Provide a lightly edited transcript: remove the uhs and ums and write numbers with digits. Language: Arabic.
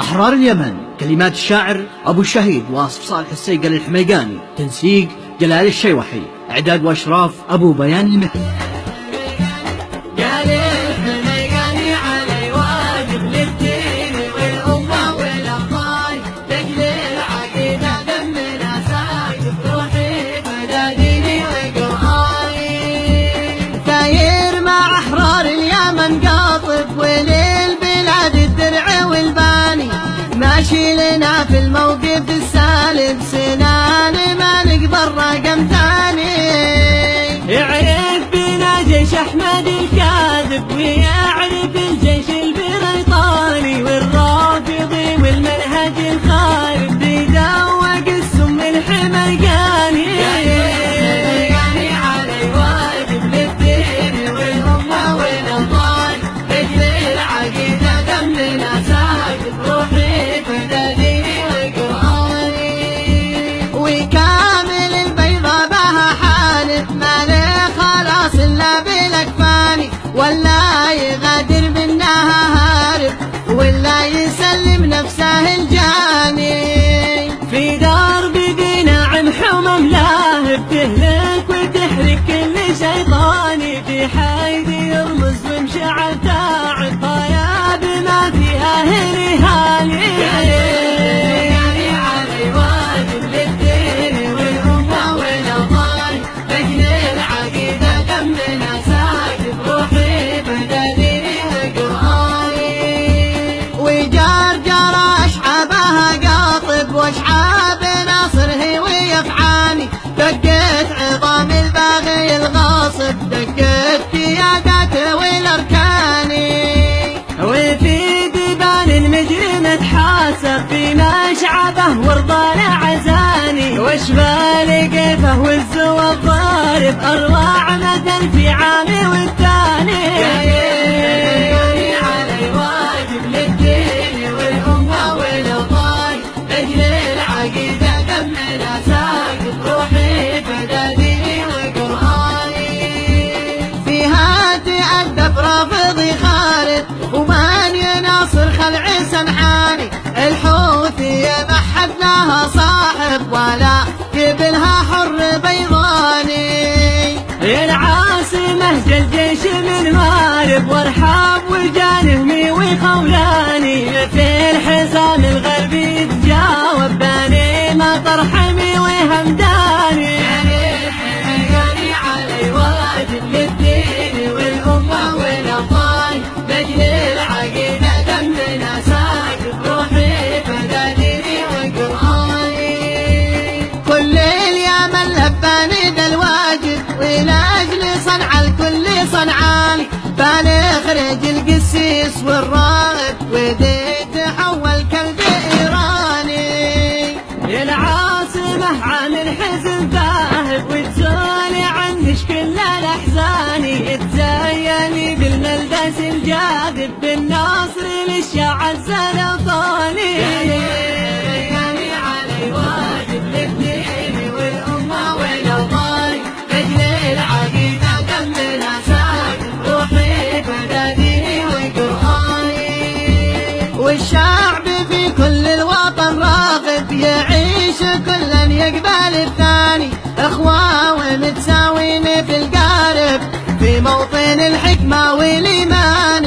أحرار اليمن، كلمات الشاعر أبو الشهيد واصف صالح السيقل الحميقاني، تنسيق جلال الشيوحي، إعداد وإشراف أبو بيان المحي. ماشي لنا في الموقف السالب سنان ما نقدر رقم ثاني. يعرف بنا جيش أحمد الكاذب ويعرف الجيش البريطاني والرافضي والمنهج الخارب بيدوق السم الحميقاني. علي واجب للدين والأمة والأوطان رجل العقيدة دمنا ساكت روحي وكامل البيضة بها حالف ما له خلاص إلا بالأكفاني ولا يغادر منها هارب ولا يسلم نفسه الجاني. في درب بناعم حمم لاهب تهلك وتحرك كل شيطاني في حيد يرمز ومشعل تاعب طياب ما فيها هرهاني. واشعاب ناصر هي ويفعاني دقت عظام الباغي الغاصب دقت قياداته والاركاني. وفي ديبان المجرم تحاسب في مشعبه ورضان عزاني واشبال قيفه والزوى الضارب اروع مثل في عامي والثاني. علي واجب للدين والامه والاوطان رجل العقيدة دمنا ساكت روحي بدني وقرآني. فيها تأدب رافضي خالد ومن يناصر خلع سمحاني. الحوثي ما حد لها صاحب ولا قبلها حر بيضاني. العاصمة الجيش من مارب وارحاب وجانهمي وخولاني في الحزام الغربي تجاوب باني مطر حمي وهمداني. علي واجب للدين والأمة والأوطان بجل العقيدة دمنا ساكت روحي بدني وقرآني. كل اليمن لباني ذا الواجب ولأجل صنع الكل صنعاني. بنخرج القسيس والراغب ودي تحول كلب إيراني. العاصمة عامل حزن ذاهب وتزولي عنش كل الأحزاني. تزيني بالملبس الجاذب بالنصر للشعب السرطاني. علي واجب للدين والأمة والأوطان رجل العقيدة دمنا ساكت روحي بدني وقرآني. والشعب في كل الوطن راغب يعيش كلا يقبل الثاني. اخوة ومتساوين في القارب في موطن الحكمة والإيمان.